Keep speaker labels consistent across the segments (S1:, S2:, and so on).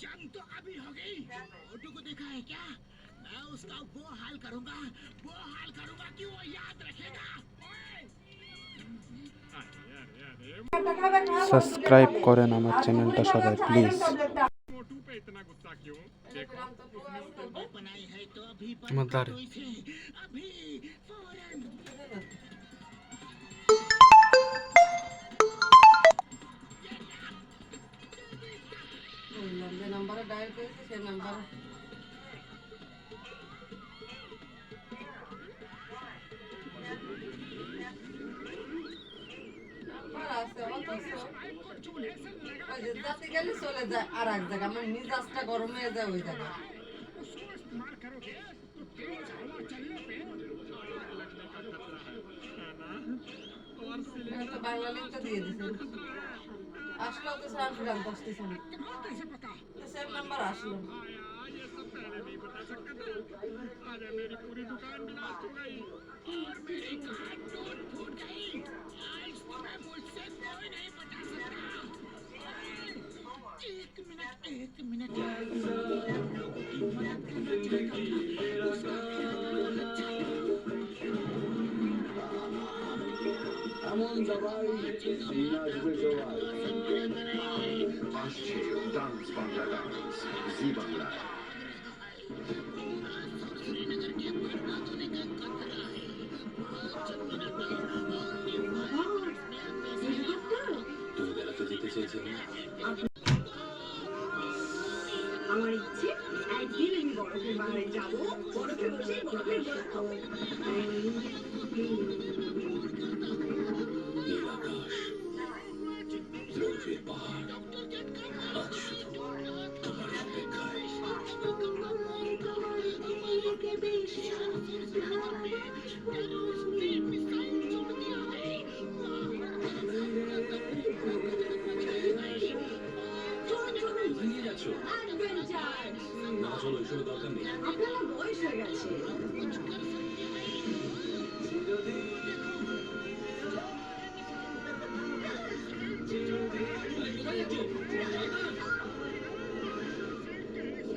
S1: जंग तो अभी हो गई। फोटो को देखा है क्या? मैं उसका वो हाल करूंगा कि वो याद रखेगा।
S2: সাবস্ক্রাইব করেন আমার চ্যানেলটা সবাই প্লিজ।
S1: मोटू पे इतना गुस्सा क्यों? देखो उसने उसे बनाई है तो अभी
S2: আমার
S1: बंद कर
S2: দাঁড়ে
S1: दो इसे। अभी फौरन।
S3: যে নাম্বারে ডায়াল করেছে সে নাম্বারে নাম্বার আছে অথচ ওই যে যাতে গেলে চলে যায় আর এক জায়গা আমার মিজাজটা গরম হয়ে যায় ওই জায়গায়
S1: उसको इस्तेमाल करोगे तो तेज हवा चलने पे
S3: তো বাংলা লিঙ্কটা দিয়ে দিছেন আসলেও তো স্যার ফিরান্ত আসতেছেন
S1: कैसे पता?
S3: সেম নাম্বার আসলো
S1: ये सब पहले नहीं बता सकते थे। आज मेरी पूरी दुकान ब्लास्ट हो गई और मेरी कार टूट फूट गई। आज तुम्हें मुझसे कोई नहीं बचा सकता। एक मिनट हम लोगों की मदद करना चाहता था। उसका
S4: এমন সবাই নিয়ে আসবে সবাই আসছে ডান্স বাংলা ডান্স জি বাংলায় তুমি বেড়াতে যেতে চেয়েছিলে
S5: আমার ইচ্ছে একদিন আমি বরফের বাংলায় যাবো বরফে বসে বরফের গল্প খাবো
S4: নীল আকাশ বরফের পাহাড় আজ শুধু তোমার অপেক্ষায় ভেঙে গেছো না চলো এসবের দরকার নেই
S5: আপনার বয়স হয়ে গেছে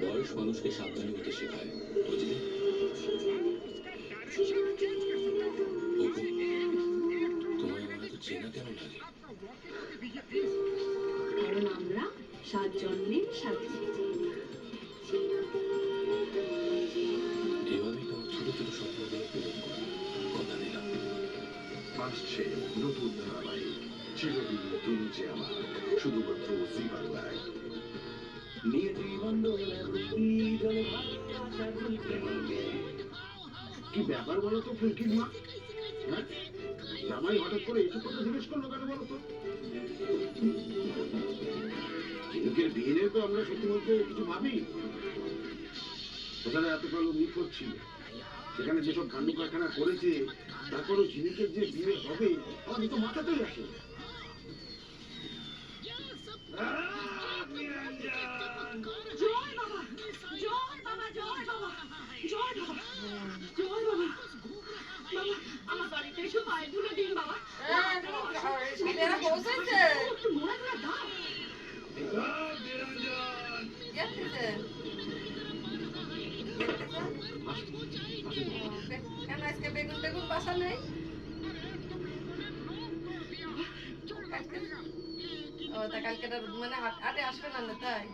S4: বয়স মানুষকে সাবধানী হতে শেখায় বুঝলি অপু, তোমায় আমার এত চেনা কেন লাগে
S5: কারণ আমরা 7 জন্মের সাথে
S4: এভাবেই তোমার ছোট ছোট স্বপ্নগুলো পূরণ করবো কথা দিলাম আসছে নতুন ধারাবাহিক চিরদিন তুমি যে আমার শুধুমাত্র জি বাংলায় কি ব্যাপার বলো তো ফুলকির মা হ্যাঁ জামাই হঠাৎ করে এসব কথা জিজ্ঞেস করলো কেন বলো তো ঝিনুকের বিয়ে নিয়ে তো আমরা সত্যি বলতে কিছু ভাবি ওখানে এত কাল বিয়ে করছিল সেখানে যেসব কাণ্ড কারখানা করেছে তারপরও ঝিনুকের যে বিয়ে হবে আমাদের তো মাথাতেই আসে
S5: জয় বাবা জয় বাবা জয় বাবা জয় বাবা জয় বাবা বাবা আমার বাড়িতে এসে পায়ে ধুলে দিন বাবা
S3: এরা পৌঁছেছে
S5: একটু মোড়া করে দাও
S3: গেছেন কেন আজকে বেগুন টেগুন বাসা নেই ও তা কালকে মানে হাটে আসবে না তাই